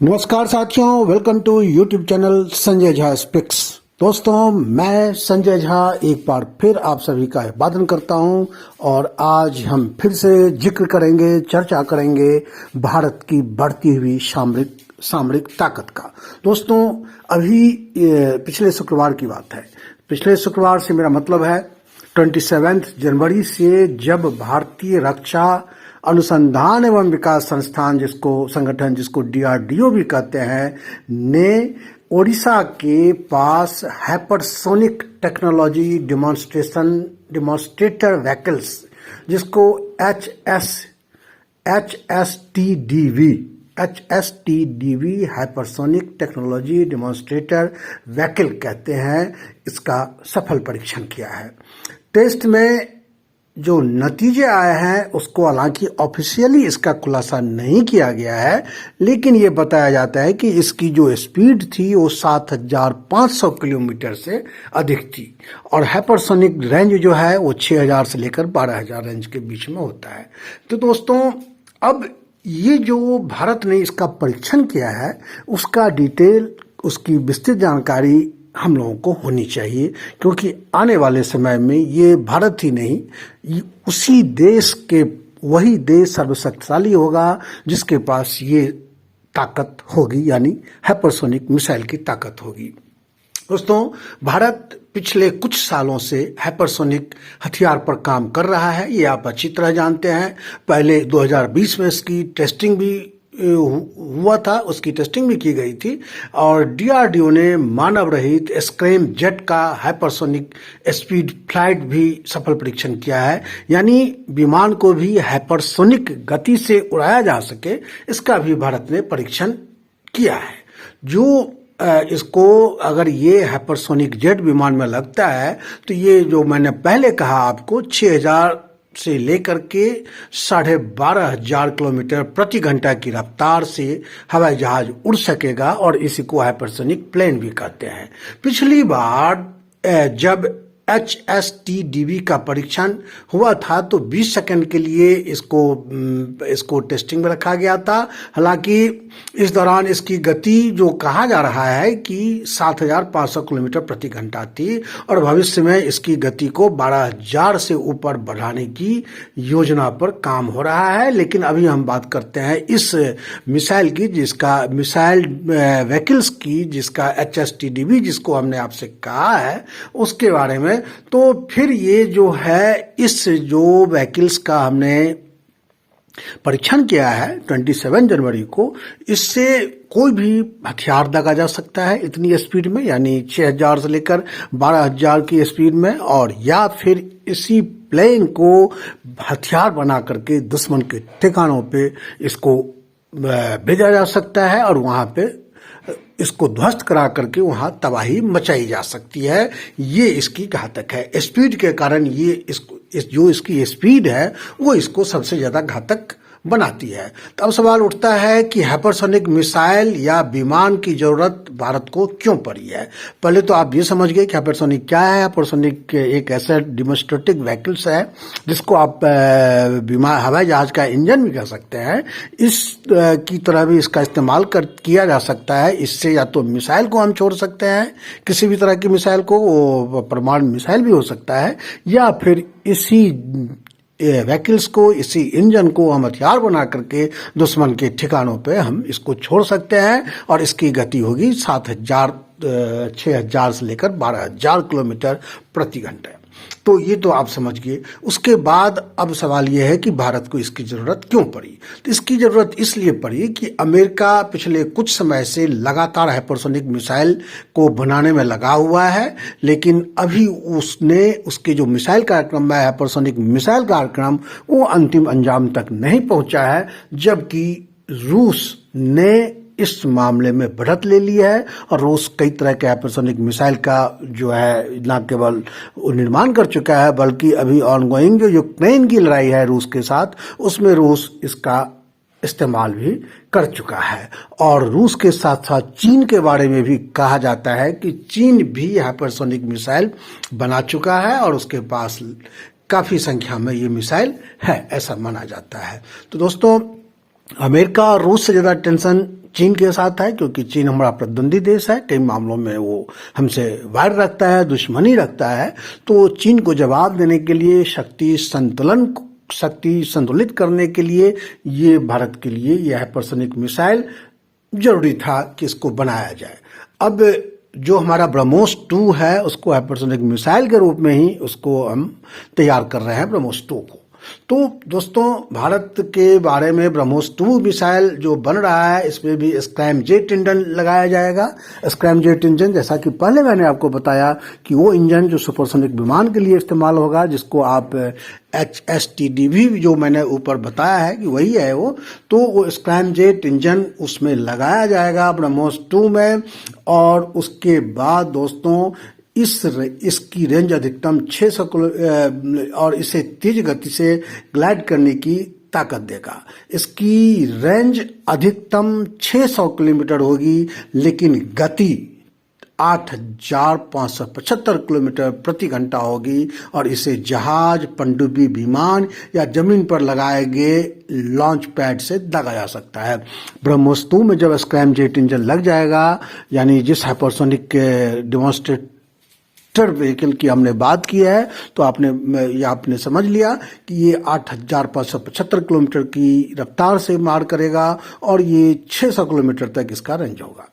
नमस्कार साथियों, welcome to YouTube channel Sanjay Jha speaks. दोस्तों, मैं संजय झा एक बार फिर आप सभी का अभिवादन करता हूं और आज हम फिर से जिक्र करेंगे, चर्चा करेंगे भारत की बढ़ती हुई सामरिक ताकत का। दोस्तों, अभी पिछले शुक्रवार की बात है। पिछले शुक्रवार से मेरा मतलब है 27 जनवरी से, जब भारतीय रक्षा अनुसंधान एवं विकास संस्थान जिसको DRDO भी कहते हैं, ने ओडिशा के पास हाइपरसोनिक टेक्नोलॉजी डिमॉन्स्ट्रेटर व्हीकल्स, जिसको HSTDV hypersonic technology demonstrator vehicle कहते हैं, इसका सफल परीक्षण किया है। टेस्ट में जो नतीजे आए हैं उसको हालांकि ऑफिशियली इसका खुलासा नहीं किया गया है, लेकिन ये बताया जाता है कि इसकी जो स्पीड थी वो 7,500 किलोमीटर से अधिक थी और हाइपरसोनिक रेंज जो है वो 6,000 से लेकर 12,000 रेंज के बीच में होता है। तो दोस्तों, अब ये जो भारत ने इसका परीक्षण किया है उसका डिटेल, उसकी विस्तृत जानकारी हम लोगों को होनी चाहिए, क्योंकि आने वाले समय में ये भारत ही नहीं, वही देश सर्वशक्तिशाली होगा जिसके पास ये ताकत होगी, यानी हाइपरसोनिक मिसाइल की ताकत होगी। दोस्तों, भारत पिछले कुछ सालों से हाइपरसोनिक हथियार पर काम कर रहा है, ये आप अच्छी तरह जानते हैं। पहले 2020 में इसकी टेस्टिंग भी हुआ था, उसकी टेस्टिंग भी की गई थी और DRDO ने मानव रहित स्क्रैम जेट का हाइपरसोनिक स्पीड फ्लाइट भी सफल परीक्षण किया है, यानी विमान को भी हाइपरसोनिक गति से उड़ाया जा सके, इसका भी भारत ने परीक्षण किया है। जो इसको अगर ये हाइपरसोनिक जेट विमान में लगता है तो ये जो मैंने पहले कहा आपको 6,000 से लेकर के 12,500 किलोमीटर प्रति घंटा की रफ्तार से हवाई जहाज उड़ सकेगा और इसी को हाइपरसोनिक प्लेन भी कहते हैं। पिछली बार जब HSTDV का परीक्षण हुआ था तो 20 सेकंड के लिए इसको टेस्टिंग में रखा गया था। हालांकि इस दौरान इसकी गति जो कहा जा रहा है कि 7,500 किलोमीटर प्रति घंटा थी और भविष्य में इसकी गति को 12,000 से ऊपर बढ़ाने की योजना पर काम हो रहा है। लेकिन अभी हम बात करते हैं इस मिसाइल की, मिसाइल व्हीकल्स की, जिसका HSTDV जिसको हमने आपसे कहा है, उसके बारे में। तो फिर ये जो है, इस जो व्हीकल्स का हमने परीक्षण किया है 27 जनवरी को, इससे कोई भी हथियार दागा जा सकता है इतनी स्पीड में, यानी 6,000 से लेकर 12,000 की स्पीड में, और या फिर इसी प्लेन को हथियार बना करके दुश्मन के ठिकानों पे इसको भेजा जा सकता है और वहां पे इसको ध्वस्त करा करके वहां तबाही मचाई जा सकती है। ये इसकी घातक है। स्पीड के कारण जो इसकी स्पीड है वो इसको सबसे ज्यादा घातक बनाती है। तो अब सवाल उठता है कि हाइपरसोनिक मिसाइल या विमान की जरूरत भारत को क्यों पड़ी है। पहले तो आप ये समझ गए कि हाइपरसोनिक क्या है। हाइपरसोनिक एक ऐसा डिमॉन्स्ट्रेटिव व्हीकल्स है जिसको आप हवाई जहाज का इंजन भी कह सकते हैं, इस की तरह भी इसका इस्तेमाल किया जा सकता है। इससे या तो मिसाइल को हम छोड़ सकते हैं, किसी भी तरह की मिसाइल को, वो परमाणु मिसाइल भी हो सकता है, या फिर इसी व्हीकल्स को, इसी इंजन को हम हथियार बना करके दुश्मन के ठिकानों पे हम इसको छोड़ सकते हैं और इसकी गति होगी 6,000 से लेकर 12,000 किलोमीटर प्रति घंटे। तो ये तो आप समझ गए। उसके बाद अब सवाल ये है कि भारत को इसकी जरूरत क्यों पड़ी। तो इसकी जरूरत इसलिए पड़ी कि अमेरिका पिछले कुछ समय से लगातार हाइपरसोनिक मिसाइल को बनाने में लगा हुआ है, लेकिन अभी उसके जो मिसाइल कार्यक्रम है, हाइपरसोनिक मिसाइल कार्यक्रम, वो अंतिम अंजाम तक नहीं पहुंचा है, जबकि रूस ने इस मामले में बढ़त ले ली है और रूस कई तरह के हाइपरसोनिक मिसाइल का जो है न केवल निर्माण कर चुका है, बल्कि अभी ऑनगोइंग जो यूक्रेन की लड़ाई है रूस के साथ, उसमें रूस इसका इस्तेमाल भी कर चुका है। और रूस के साथ साथ चीन के बारे में भी कहा जाता है कि चीन भी हाइपरसोनिक मिसाइल बना चुका है और उसके पास काफी संख्या में ये मिसाइल है, ऐसा माना जाता है। तो दोस्तों, अमेरिका और रूस से ज़्यादा टेंशन चीन के साथ है, क्योंकि चीन हमारा प्रतिद्वंदी देश है। कई मामलों में वो हमसे वैर रखता है, दुश्मनी रखता है। तो चीन को जवाब देने के लिए, शक्ति संतुलित करने के लिए ये भारत के लिए यह हाइपरसोनिक मिसाइल जरूरी था कि इसको बनाया जाए। अब जो हमारा ब्रह्मोस 2 है उसको हाइपरसोनिक मिसाइल के रूप में ही उसको हम तैयार कर रहे हैं, ब्रह्मोस 2 को। तो दोस्तों, भारत के बारे में ब्रह्मोस 2 मिसाइल जो बन रहा है, इसमें भी स्क्रैमजेट इंजन लगाया जाएगा। स्क्रैमजेट इंजन, जैसा कि पहले मैंने आपको बताया कि वो इंजन जो सुपरसोनिक विमान के लिए इस्तेमाल होगा, जिसको आप HSTD भी जो मैंने ऊपर बताया है कि वही है वो स्क्रैमजेट इंजन उसमें लगाया जाएगा ब्रह्मोस 2 में। और उसके बाद दोस्तों, इसकी रेंज अधिकतम 600 किलो और इसे तेज गति से ग्लाइड करने की ताकत देगा। इसकी रेंज अधिकतम 600 किलोमीटर होगी, लेकिन गति 8,575 किलोमीटर प्रति घंटा होगी। और इसे जहाज, पनडुब्बी विमान या जमीन पर लगाए गए लॉन्च पैड से दागा जा सकता है। ब्रह्मोस 2 में जब स्क्रैमजेट इंजन लग जाएगा, यानी जिस हाइपरसोनिक डेमोन्स्ट्रेटर व्हीकल की हमने बात की है, तो आपने समझ लिया कि ये 8,575 किलोमीटर की रफ्तार से मार करेगा और ये 600 किलोमीटर तक इसका रेंज होगा।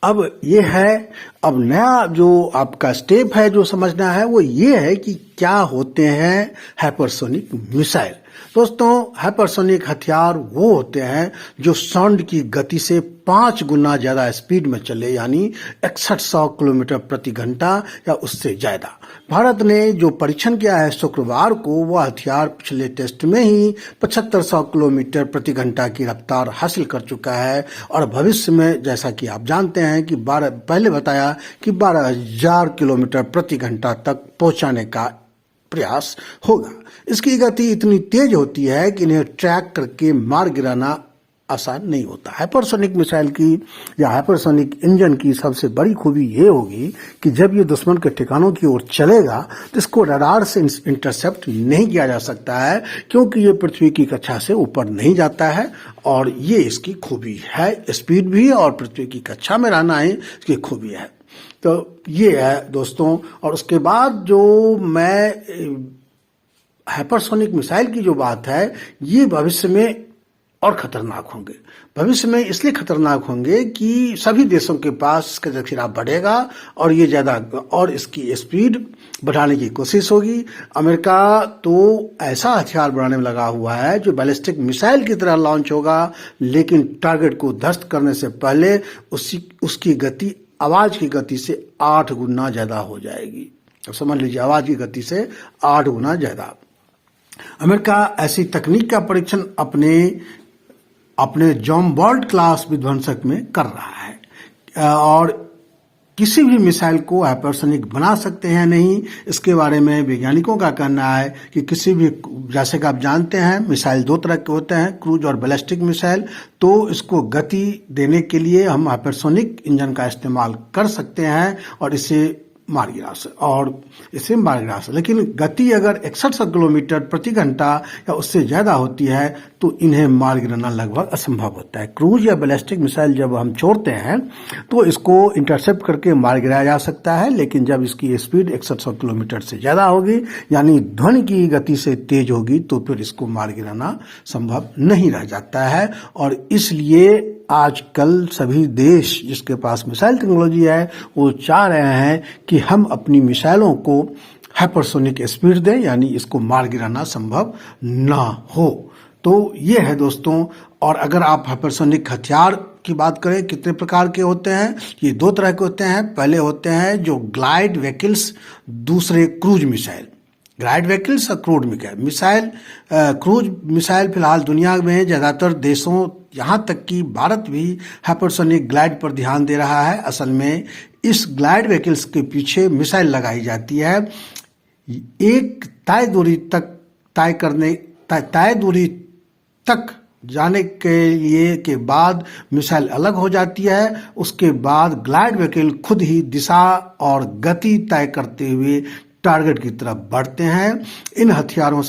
अब नया जो आपका स्टेप है जो समझना है वो ये है कि क्या होते हैं हाइपरसोनिक मिसाइल। दोस्तों, हाइपरसोनिक हथियार वो होते हैं जो साउंड की गति से 5 गुना ज्यादा स्पीड में चले, यानी 6100 किलोमीटर प्रति घंटा या उससे ज्यादा। भारत ने जो परीक्षण किया है शुक्रवार को, वह हथियार पिछले टेस्ट में ही 7500 किलोमीटर प्रति घंटा की रफ्तार हासिल कर चुका है। और भविष्य में, जैसा कि आप जानते हैं कि पहले बताया कि 12,000 किलोमीटर प्रति घंटा तक पहुंचाने का प्रयास होगा। इसकी गति इतनी तेज होती है कि इन्हें ट्रैक करके मार गिराना आसान नहीं होता। हाइपरसोनिक मिसाइल की या हाइपरसोनिक इंजन की सबसे बड़ी खूबी ये होगी कि जब ये दुश्मन के ठिकानों की ओर चलेगा तो इसको रडार से इंटरसेप्ट नहीं किया जा सकता है, क्योंकि ये पृथ्वी की कक्षा से ऊपर नहीं जाता है। और ये इसकी खूबी है, स्पीड भी और पृथ्वी की कक्षा में रहना ही इसकी खूबी है। तो ये है दोस्तों। और उसके बाद जो मैं हाइपरसोनिक मिसाइल की जो बात है, ये भविष्य में और खतरनाक होंगे। भविष्य में इसलिए खतरनाक होंगे कि सभी देशों के पास इसका जखीरा बढ़ेगा और ये ज्यादा और इसकी स्पीड बढ़ाने की कोशिश होगी। अमेरिका तो ऐसा हथियार बनाने में लगा हुआ है जो बैलिस्टिक मिसाइल की तरह लॉन्च होगा, लेकिन टारगेट को ध्वस्त करने से पहले उसकी गति आवाज की गति से 8 गुना ज्यादा हो जाएगी। अब समझ लीजिए, आवाज की गति से 8 गुना ज्यादा। अमेरिका ऐसी तकनीक का परीक्षण अपने जॉम्बर्ट क्लास विध्वंसक में कर रहा है। और किसी भी मिसाइल को हाइपरसोनिक बना सकते हैं नहीं, इसके बारे में वैज्ञानिकों का कहना है कि किसी भी, जैसे कि आप जानते हैं मिसाइल 2 तरह के होते हैं, क्रूज और बैलिस्टिक मिसाइल। तो इसको गति देने के लिए हम हाइपरसोनिक इंजन का इस्तेमाल कर सकते हैं और इसे मार गिरा से। लेकिन गति अगर 6100 किलोमीटर प्रति घंटा या उससे ज्यादा होती है तो इन्हें मार गिराना लगभग असंभव होता है। क्रूज या बैलिस्टिक मिसाइल जब हम छोड़ते हैं तो इसको इंटरसेप्ट करके मार गिराया जा सकता है, लेकिन जब इसकी स्पीड 6100 किलोमीटर से ज्यादा होगी, यानी ध्वनि की गति से तेज होगी, तो फिर इसको मार गिराना संभव नहीं रह जाता है। और इसलिए आजकल सभी देश जिसके पास मिसाइल टेक्नोलॉजी है वो चाह रहे हैं कि हम अपनी मिसाइलों को हाइपरसोनिक स्पीड दें, यानी इसको मार गिराना संभव ना हो। तो ये है दोस्तों। और अगर आप हाइपरसोनिक हथियार की बात करें, कितने प्रकार के होते हैं, ये 2 तरह के होते हैं। पहले होते हैं जो ग्लाइड व्हीकल्स, दूसरे क्रूज मिसाइल। ग्लाइड व्हीकल्स और क्रूज मिसाइल। क्रूज मिसाइल फिलहाल दुनिया में ज्यादातर देशों, यहां तक कि भारत भी हाइपरसोनिक ग्लाइड पर ध्यान दे रहा है। असल में इस ग्लाइड व्हीकल्स के पीछे मिसाइल लगाई जाती है। एक तय दूरी तक जाने के लिए के बाद मिसाइल अलग हो जाती है। उसके बाद ग्लाइड व्हीकल खुद ही दिशा और गति तय करते हुए टारगेट की तरफ बढ़ते हैं। इन हथियारों में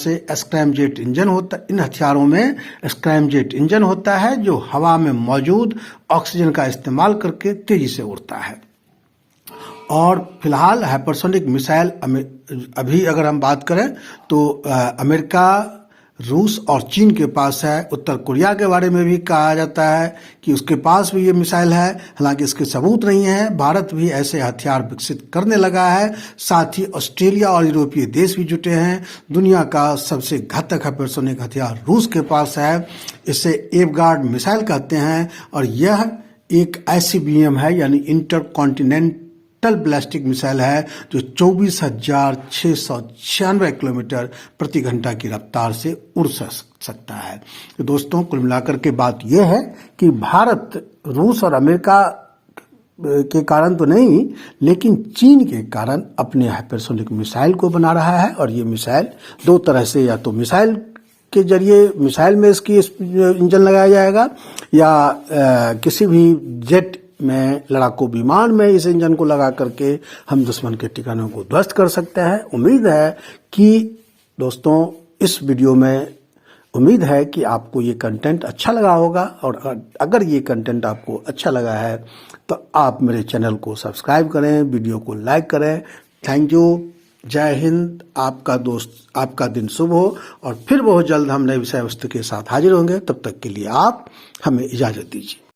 स्क्रैमजेट इंजन होता है जो हवा में मौजूद ऑक्सीजन का इस्तेमाल करके तेजी से उड़ता है। और फिलहाल हाइपरसोनिक मिसाइल अभी अगर हम बात करें तो अमेरिका, रूस और चीन के पास है। उत्तर कोरिया के बारे में भी कहा जाता है कि उसके पास भी ये मिसाइल है, हालांकि इसके सबूत नहीं है। भारत भी ऐसे हथियार विकसित करने लगा है। साथ ही ऑस्ट्रेलिया और यूरोपीय देश भी जुटे हैं। दुनिया का सबसे घातक हाइपरसोनिक हथियार रूस के पास है। इसे एवगार्ड मिसाइल कहते हैं और यह एक ICBM है, यानी इंटरकॉन्टिनेंटल बैलिस्टिक मिसाइल है जो 24,696 किलोमीटर प्रति घंटा की रफ्तार से उड़ सकता है। तो दोस्तों, कुल मिलाकर के बात यह है कि भारत रूस और अमेरिका के कारण तो नहीं, लेकिन चीन के कारण अपने हाइपरसोनिक मिसाइल को बना रहा है। और ये मिसाइल दो तरह से, या तो मिसाइल के जरिए मिसाइल में इसकी इंजन लगाया जाएगा, या किसी भी जेट में, लड़ाकू विमान में इस इंजन को लगा करके हम दुश्मन के ठिकानों को ध्वस्त कर सकते हैं। उम्मीद है कि दोस्तों, इस वीडियो में उम्मीद है कि आपको ये कंटेंट अच्छा लगा होगा। और अगर ये कंटेंट आपको अच्छा लगा है तो आप मेरे चैनल को सब्सक्राइब करें, वीडियो को लाइक करें। Thank you. जय हिंद। आपका दिन शुभ हो। और फिर बहुत जल्द हम नए विषय वस्तु के साथ हाजिर होंगे। तब तक के लिए आप हमें इजाजत दीजिए।